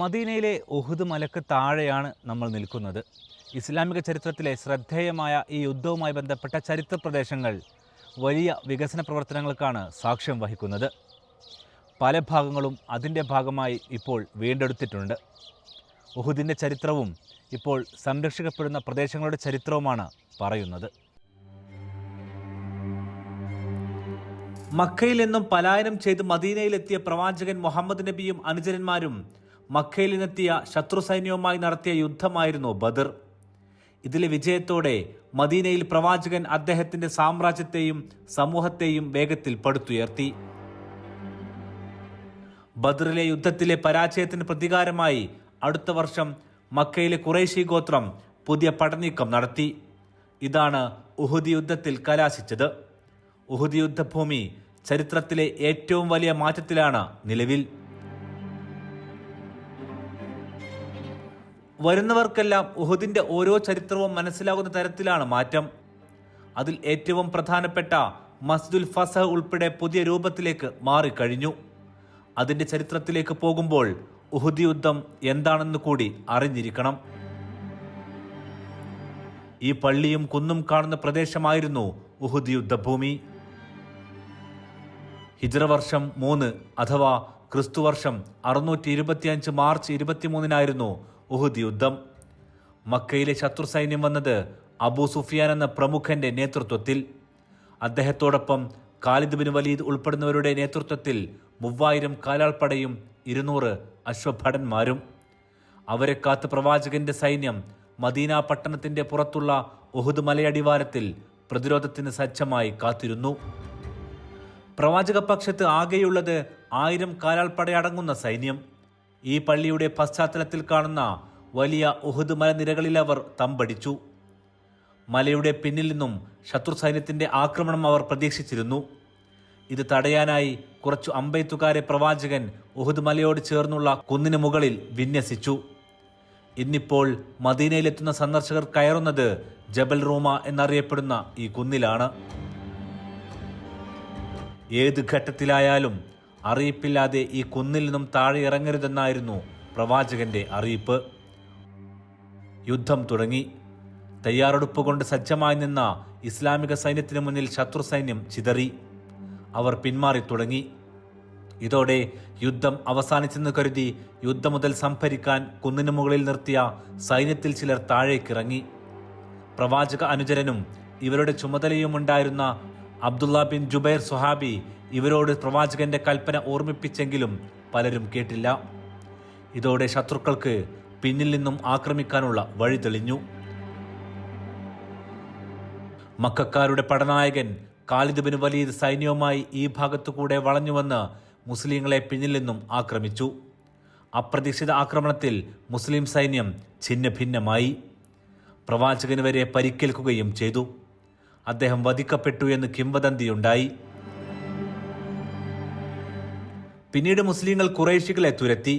മദീനയിലെ ഉഹുദ് മലക്ക് താഴെയാണ് നമ്മൾ നിൽക്കുന്നത്. ഇസ്ലാമിക ചരിത്രത്തിലെ ശ്രദ്ധേയമായ ഈ യുദ്ധവുമായി ബന്ധപ്പെട്ട ചരിത്ര പ്രദേശങ്ങൾ വലിയ വികസന പ്രവർത്തനങ്ങൾക്കാണ് സാക്ഷ്യം വഹിക്കുന്നത്. പല ഭാഗങ്ങളും അതിൻ്റെ ഭാഗമായി ഇപ്പോൾ വീണ്ടെടുത്തിട്ടുണ്ട്. ഉഹുദിൻ്റെ ചരിത്രവും ഇപ്പോൾ സംരക്ഷിക്കപ്പെടുന്ന പ്രദേശങ്ങളുടെ ചരിത്രവുമാണ് പറയുന്നത്. മക്കയിൽ നിന്നും പലായനം ചെയ്ത് മദീനയിലെത്തിയ പ്രവാചകൻ മുഹമ്മദ് നബിയും അനുചരന്മാരും മക്കയിൽ നിന്നെത്തിയ ശത്രു സൈന്യവുമായി നടത്തിയ യുദ്ധമായിരുന്നു ബദർ. ഇതിലെ വിജയത്തോടെ മദീനയിൽ പ്രവാചകൻ അദ്ദേഹത്തിന്റെ സാമ്രാജ്യത്തെയും സമൂഹത്തെയും വേഗത്തിൽ പടുത്തുയർത്തി. ബദറിലെ യുദ്ധത്തിലെ പരാജയത്തിന് പ്രതികാരമായി അടുത്ത വർഷം മക്കയിലെ ഖുറൈശി ഗോത്രം പുതിയ പടനീക്കം നടത്തി. ഇതാണ് ഉഹുദ് യുദ്ധത്തിൽ കലാശിച്ചത്. ഉഹുദ് യുദ്ധഭൂമി ചരിത്രത്തിലെ ഏറ്റവും വലിയ മാറ്റത്തിലാണ് നിലവിൽ. വരുന്നവർക്കെല്ലാം ഉഹുദിന്റെ ഓരോ ചരിത്രവും മനസ്സിലാകുന്ന തരത്തിലാണ് മാറ്റം. അതിൽ ഏറ്റവും പ്രധാനപ്പെട്ട മസ്ജിദുൽ ഫസഹ് ഉൾപ്പെടെ പുതിയ രൂപത്തിലേക്ക് മാറിക്കഴിഞ്ഞു. അതിന്റെ ചരിത്രത്തിലേക്ക് പോകുമ്പോൾ ഉഹുദ് യുദ്ധം എന്താണെന്ന് കൂടി അറിഞ്ഞിരിക്കണം. ഈ പള്ളിയും കുന്നും കാണുന്ന പ്രദേശമായിരുന്നു ഉഹുദ് യുദ്ധഭൂമി. ഹിജ്റ വർഷം 3 അഥവാ ക്രിസ്തുവർഷം 625 മാർച്ച് 23 ഉഹുദ് യുദ്ധം. മക്കയിലെ ശത്രു സൈന്യം വന്നത് അബൂ സുഫിയാൻ എന്ന പ്രമുഖന്റെ നേതൃത്വത്തിൽ. അദ്ദേഹത്തോടൊപ്പം ഖാലിദ് ബിൻ വലീദ് ഉൾപ്പെടുന്നവരുടെ നേതൃത്വത്തിൽ 3000 കാലാൾപ്പടയും 200 അശ്വഭടന്മാരും. അവരെ കാത്ത് പ്രവാചകന്റെ സൈന്യം മദീന പട്ടണത്തിന്റെ പുറത്തുള്ള ഉഹുദ് മലയടിവാരത്തിൽ പ്രതിരോധത്തിന് സജ്ജമായി കാത്തിരുന്നു. പ്രവാചക പക്ഷത്ത് ആകെയുള്ളത് 1000 കാലാൾപ്പടയടങ്ങുന്ന സൈന്യം. ഈ പള്ളിയുടെ പശ്ചാത്തലത്തിൽ കാണുന്ന വലിയ ഉഹുദ് മലനിരകളിൽ അവർ തമ്പടിച്ചു. മലയുടെ പിന്നിൽ നിന്നും ശത്രു സൈന്യത്തിന്റെ ആക്രമണം അവർ പ്രതീക്ഷിച്ചിരുന്നു. ഇത് തടയാനായി കുറച്ചു അമ്പെയ്ത്തുകാരെ പ്രവാചകൻ ഉഹുദ് മലയോട് ചേർന്നുള്ള കുന്നിന് മുകളിൽ വിന്യസിച്ചു. ഇന്നിപ്പോൾ മദീനയിലെത്തുന്ന സന്ദർശകർ കയറുന്നത് ജബൽ റൂമ എന്നറിയപ്പെടുന്ന ഈ കുന്നിലാണ്. ഏത് ഘട്ടത്തിലായാലും അറിയിപ്പില്ലാതെ ഈ കുന്നിൽ നിന്നും താഴെ ഇറങ്ങരുതെന്നായിരുന്നു പ്രവാചകന്റെ അറിയിപ്പ്. യുദ്ധം തുടങ്ങി. തയ്യാറെടുപ്പ് കൊണ്ട് സജ്ജമായി നിന്ന ഇസ്ലാമിക സൈന്യത്തിന് മുന്നിൽ ശത്രു സൈന്യം ചിതറി. അവർ പിന്മാറി തുടങ്ങി. ഇതോടെ യുദ്ധം അവസാനിച്ചെന്ന് കരുതി യുദ്ധം മുതൽ സംഭരിക്കാൻ കുന്നിന് മുകളിൽ നിർത്തിയ സൈന്യത്തിൽ ചിലർ താഴേക്കിറങ്ങി. പ്രവാചക അനുചരനും ഇവരുടെ ചുമതലയുമുണ്ടായിരുന്ന അബ്ദുള്ള ബിൻ ജുബൈർ സുഹാബി ഇവരോട് പ്രവാചകന്റെ കൽപ്പന ഓർമ്മിപ്പിച്ചെങ്കിലും പലരും കേട്ടില്ല. ഇതോടെ ശത്രുക്കൾക്ക് പിന്നിൽ നിന്നും ആക്രമിക്കാനുള്ള വഴി തെളിഞ്ഞു. മക്കക്കാരുടെ പടനായകൻ ഖാലിദ് ബിൻ വലീദ് സൈന്യവുമായി ഈ ഭാഗത്തുകൂടെ വളഞ്ഞുവന്ന് മുസ്ലിങ്ങളെ പിന്നിൽ നിന്നും ആക്രമിച്ചു. അപ്രതീക്ഷിത ആക്രമണത്തിൽ മുസ്ലിം സൈന്യം ഛിന്നഭിന്നമായി. പ്രവാചകന് വരെ പരിക്കേൽക്കുകയും ചെയ്തു. അദ്ദേഹം വധിക്കപ്പെട്ടു എന്ന് കിംവദന്തിയുണ്ടായി. പിന്നീട് മുസ്ലിങ്ങൾ ഖുറൈശികളെ തുരത്തി.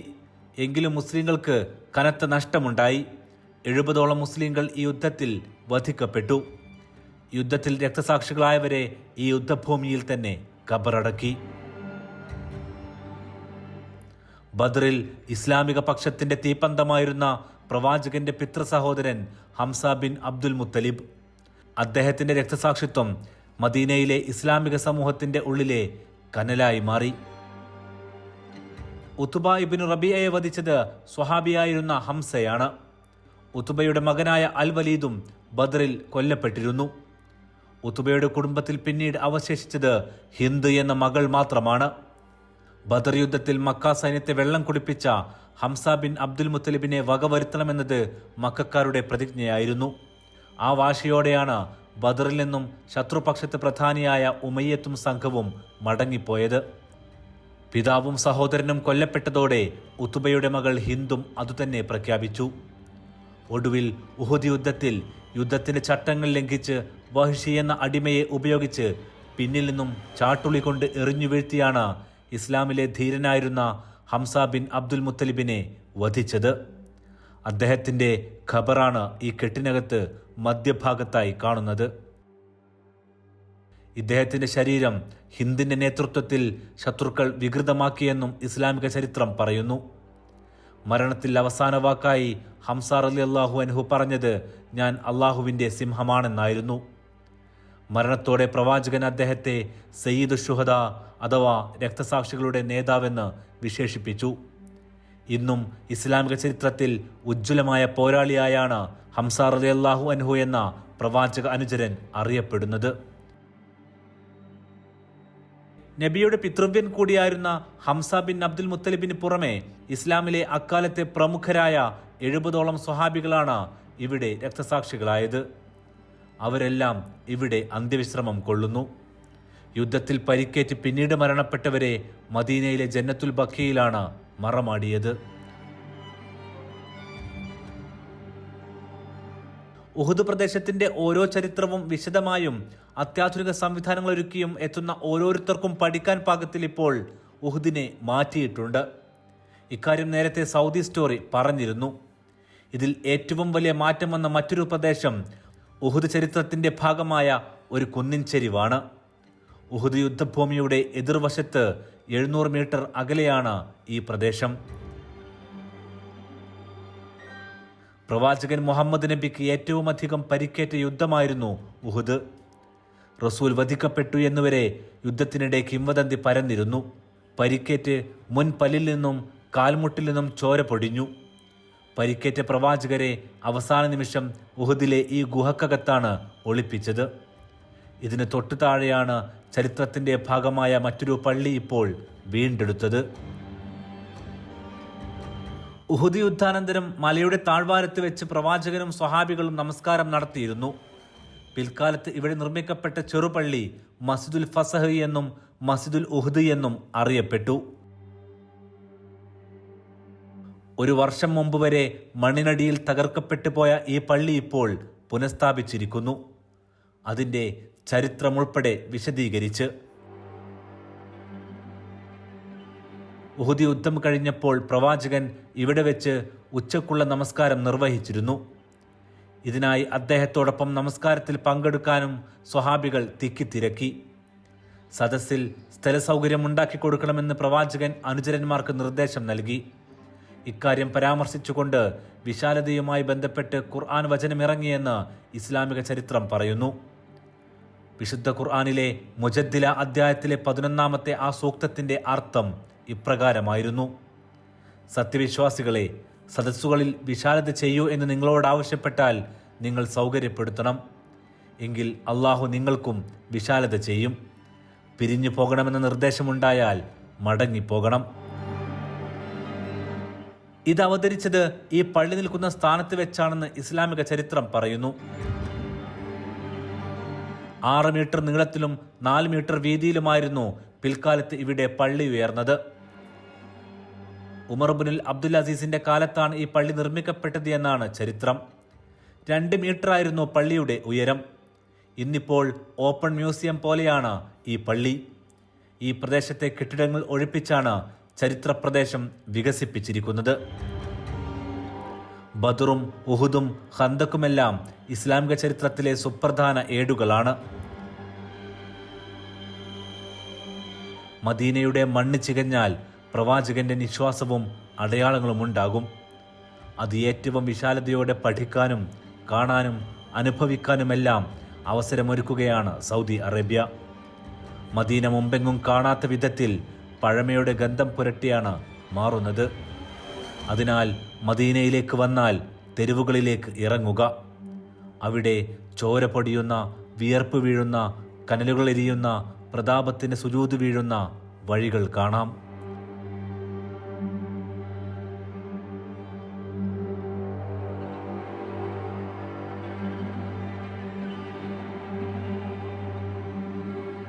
എങ്കിലും മുസ്ലിങ്ങൾക്ക് കനത്ത നഷ്ടമുണ്ടായി. 70ഓളം മുസ്ലിങ്ങൾ ഈ യുദ്ധത്തിൽ വധിക്കപ്പെട്ടു. യുദ്ധത്തിൽ രക്തസാക്ഷികളായവരെ ഈ യുദ്ധഭൂമിയിൽ തന്നെ ഖബറടക്കി. ബദറിൽ ഇസ്ലാമിക പക്ഷത്തിന്റെ തീപ്പന്തമായിരുന്ന പ്രവാചകന്റെ പിതൃ സഹോദരൻ ഹംസ ബിൻ അബ്ദുൽ മുത്തലിബ്. അദ്ദേഹത്തിന്റെ രക്തസാക്ഷിത്വം മദീനയിലെ ഇസ്ലാമിക സമൂഹത്തിന്റെ ഉള്ളിലെ കനലായി മാറി. ഉത്ബ ഇബ്നു റബീഅയെ വധിച്ചത് സ്വഹാബിയായിരുന്ന ഹംസയാണ്. ഉത്ബയുടെ മകനായ അൽ വലീദും ബദറിൽ കൊല്ലപ്പെട്ടിരുന്നു. ഉത്ബയുടെ കുടുംബത്തിൽ പിന്നീട് അവശേഷിച്ചത് ഹിന്ദ് എന്ന മകൾ മാത്രമാണ്. ബദർ യുദ്ധത്തിൽ മക്ക സൈന്യത്തെ വെള്ളം കുടിപ്പിച്ച ഹംസ ബിൻ അബ്ദുൽ മുത്തലിബിനെ വകവരുത്തണമെന്നത് മക്കക്കാരുടെ പ്രതിജ്ഞയായിരുന്നു. ആ വാശിയോടെയാണ് ബദറിൽ നിന്നും ശത്രുപക്ഷത്ത് പ്രധാനിയായ ഉമയ്യത്തും സംഘവും മടങ്ങിപ്പോയത്. പിതാവും സഹോദരനും കൊല്ലപ്പെട്ടതോടെ ഉത്ബയുടെ മകൾ ഹിന്ദും അതുതന്നെ പ്രഖ്യാപിച്ചു. ഒടുവിൽ ഉഹുദ് യുദ്ധത്തിൽ യുദ്ധത്തിന്റെ ചട്ടങ്ങൾ ലംഘിച്ച് വഹ്ഷി എന്ന അടിമയെ ഉപയോഗിച്ച് പിന്നിൽ നിന്നും ചാട്ടുളി കൊണ്ട് എറിഞ്ഞു വീഴ്ത്തിയാണ് ഇസ്ലാമിലെ ധീരനായിരുന്ന ഹംസ ബിൻ അബ്ദുൽ മുത്തലിബിനെ വധിച്ചത്. അദ്ദേഹത്തിന്റെ ഖബറാണ് ഈ കെട്ടിനകത്ത് മധ്യഭാഗത്തായി കാണുന്നത്. ഇദ്ദേഹത്തിന്റെ ശരീരം ഹിന്ദിന്റെ നേതൃത്വത്തിൽ ശത്രുക്കൾ വികൃതമാക്കിയെന്നും ഇസ്ലാമിക ചരിത്രം പറയുന്നു. മരണത്തിൽ അവസാന വാക്കായി ഹംസ റളിയല്ലാഹു അൻഹു പറഞ്ഞത് ഞാൻ അള്ളാഹുവിൻ്റെ സിംഹമാണെന്നായിരുന്നു. മരണത്തോടെ പ്രവാചകൻ അദ്ദേഹത്തെ സയ്യിദു ശുഹദ അഥവാ രക്തസാക്ഷികളുടെ നേതാവെന്ന് വിശേഷിപ്പിച്ചു. ഇന്നും ഇസ്ലാമിക ചരിത്രത്തിൽ ഉജ്ജ്വലമായ പോരാളിയായാണ് ഹംസ റളിയല്ലാഹു അൻഹു എന്ന പ്രവാചക അനുചരൻ അറിയപ്പെടുന്നത്. നബിയുടെ പിതൃവ്യൻ കൂടിയായിരുന്ന ഹംസ ബിൻ അബ്ദുൽ മുത്തലിബിന് പുറമെ ഇസ്ലാമിലെ അക്കാലത്തെ പ്രമുഖരായ 70ഓളം സ്വഹാബികളാണ് ഇവിടെ രക്തസാക്ഷികളായത്. അവരെല്ലാം ഇവിടെ അന്ത്യവിശ്രമം കൊള്ളുന്നു. യുദ്ധത്തിൽ പരിക്കേറ്റ് പിന്നീട് മരണപ്പെട്ടവരെ മദീനയിലെ ജന്നത്തുൽ ബഖീയിലാണ് മറമാടിയത്. ഉഹുദ് പ്രദേശത്തിന്റെ ഓരോ ചരിത്രവും വിശദമായും അത്യാധുനിക സംവിധാനങ്ങൾ ഒരുക്കിയും എത്തുന്ന ഓരോരുത്തർക്കും പഠിക്കാൻ പാകത്തിൽ ഇപ്പോൾ ഉഹുദിനെ മാറ്റിയിട്ടുണ്ട്. ഇക്കാര്യം നേരത്തെ സൗദി സ്റ്റോറി പറഞ്ഞിരുന്നു. ഇതിൽ ഏറ്റവും വലിയ മാറ്റം വന്ന മറ്റൊരു പ്രദേശം ഉഹുദ് ചരിത്രത്തിന്റെ ഭാഗമായ ഒരു കുന്നിൻ ചെരിവാണ്. ഉഹുദ് യുദ്ധഭൂമിയുടെ എതിർവശത്ത് 700 മീറ്റർ അകലെയാണ് ഈ പ്രദേശം. പ്രവാചകൻ മുഹമ്മദ് നബിക്ക് ഏറ്റവും അധികം പരിക്കേറ്റ യുദ്ധമായിരുന്നു ഉഹുദ്. റസൂൽ വധിക്കപ്പെട്ടു എന്നുവരെ യുദ്ധത്തിനിടെ കിംവദന്തി പരന്നിരുന്നു. പരിക്കേറ്റ് മുൻ പല്ലിൽ നിന്നും കാൽമുട്ടിൽ നിന്നും ചോര പൊടിഞ്ഞു. പരിക്കേറ്റ പ്രവാചകരെ അവസാന നിമിഷം ഉഹുദിലെ ഈ ഗുഹക്കകത്താണ് ഒളിപ്പിച്ചത്. ഇതിന് തൊട്ടു താഴെയാണ് ചരിത്രത്തിന്റെ ഭാഗമായ മറ്റൊരു പള്ളി ഇപ്പോൾ വീണ്ടെടുത്തത്. ഉഹുദ് യുദ്ധാനന്തരം മലയുടെ താഴ്വാരത്ത് വെച്ച് പ്രവാചകനും സ്വഹാബികളും നമസ്കാരം നടത്തിയിരുന്നു. പിൽക്കാലത്ത് ഇവിടെ നിർമ്മിക്കപ്പെട്ട ചെറുപള്ളി മസ്ജിദുൽ ഫസഹ് എന്നും മസ്ജിദുൽ ഉഹുദ് എന്നും അറിയപ്പെട്ടു. ഒരു വർഷം മുമ്പ് വരെ മണ്ണിനടിയിൽ തകർക്കപ്പെട്ടു പോയ ഈ പള്ളി ഇപ്പോൾ പുനഃസ്ഥാപിച്ചിരിക്കുന്നു. അതിൻ്റെ ചരിത്രമുൾപ്പെടെ വിശദീകരിച്ച് ഉഹുദ് യുദ്ധം കഴിഞ്ഞപ്പോൾ പ്രവാചകൻ ഇവിടെ വെച്ച് ഉച്ചക്കുള്ള നമസ്കാരം നിർവഹിച്ചിരുന്നു. ഇതിനായി അദ്ദേഹത്തോടൊപ്പം നമസ്കാരത്തിൽ പങ്കെടുക്കാനും സ്വഹാബികൾ തിക്കിത്തിരക്കി. സദസ്സിൽ സ്ഥലസൗകര്യമുണ്ടാക്കി കൊടുക്കണമെന്ന് പ്രവാചകൻ അനുചരന്മാർക്ക് നിർദ്ദേശം നൽകി. ഇക്കാര്യം പരാമർശിച്ചുകൊണ്ട് വിശാലതയുമായി ബന്ധപ്പെട്ട് ഖുർആൻ വചനമിറങ്ങിയെന്ന് ഇസ്ലാമിക ചരിത്രം പറയുന്നു. വിശുദ്ധ ഖുർആനിലെ മുജദ്ദില അധ്യായത്തിലെ 11ാമത്തെ ആ സൂക്തത്തിന്റെ അർത്ഥം ഇപ്രകാരമായിരുന്നു: സത്യവിശ്വാസികളെ, സദസ്സുകളിൽ വിശാലത ചെയ്യൂ എന്ന് നിങ്ങളോട് ആവശ്യപ്പെട്ടാൽ നിങ്ങൾ സൗകര്യപ്പെടുത്തണം. എങ്കിൽ അള്ളാഹു നിങ്ങൾക്കും വിശാലത ചെയ്യും. പിരിഞ്ഞു പോകണമെന്ന നിർദ്ദേശമുണ്ടായാൽ മടങ്ങിപ്പോകണം. ഇത് അവതരിച്ചത് ഈ പള്ളി നിൽക്കുന്ന സ്ഥാനത്ത് വെച്ചാണെന്ന് ഇസ്ലാമിക ചരിത്രം പറയുന്നു. 6 മീറ്റർ നീളത്തിലും 4 മീറ്റർ വീതിയിലുമായിരുന്നു പിൽക്കാലത്ത് ഇവിടെ പള്ളി ഉയർന്നത്. ഉമർ ഇബ്നുൽ അബ്ദുൽ അസീസിന്റെ കാലത്താണ് ഈ പള്ളി നിർമ്മിക്കപ്പെട്ടത് എന്നാണ് ചരിത്രം. 2 മീറ്ററായിരുന്നു പള്ളിയുടെ ഉയരം. ഇന്നിപ്പോൾ ഓപ്പൺ മ്യൂസിയം പോലെയാണ് ഈ പള്ളി. ഈ പ്രദേശത്തെ കെട്ടിടങ്ങൾ ഒഴിപ്പിച്ചാണ് ചരിത്രപ്രദേശം വികസിപ്പിച്ചിരിക്കുന്നത്. ബദറും ഉഹുദും ഖന്തക്കുമെല്ലാം ഇസ്ലാമിക ചരിത്രത്തിലെ സുപ്രധാന ഏടുകളാണ്. മദീനയുടെ മണ്ണ് ചികഞ്ഞാൽ പ്രവാചകന്റെ നിശ്വാസവും അടയാളങ്ങളും ഉണ്ടാകും. അത് ഏറ്റവും വിശാലതയോടെ പഠിക്കാനും കാണാനും അനുഭവിക്കാനുമെല്ലാം അവസരമൊരുക്കുകയാണ് സൗദി അറേബ്യ. മദീന മുമ്പെങ്ങും കാണാത്ത വിധത്തിൽ പഴമയുടെ ഗന്ധം പുരട്ടിയാണ് മാറുന്നത്. അതിനാൽ മദീനയിലേക്ക് വന്നാൽ തെരുവുകളിലേക്ക് ഇറങ്ങുക. അവിടെ ചോര പൊടിയുന്ന, വിയർപ്പ് വീഴുന്ന, കനലുകളെരിയുന്ന, പ്രതാപത്തിന് സുജൂദ് വീഴുന്ന വഴികൾ കാണാം.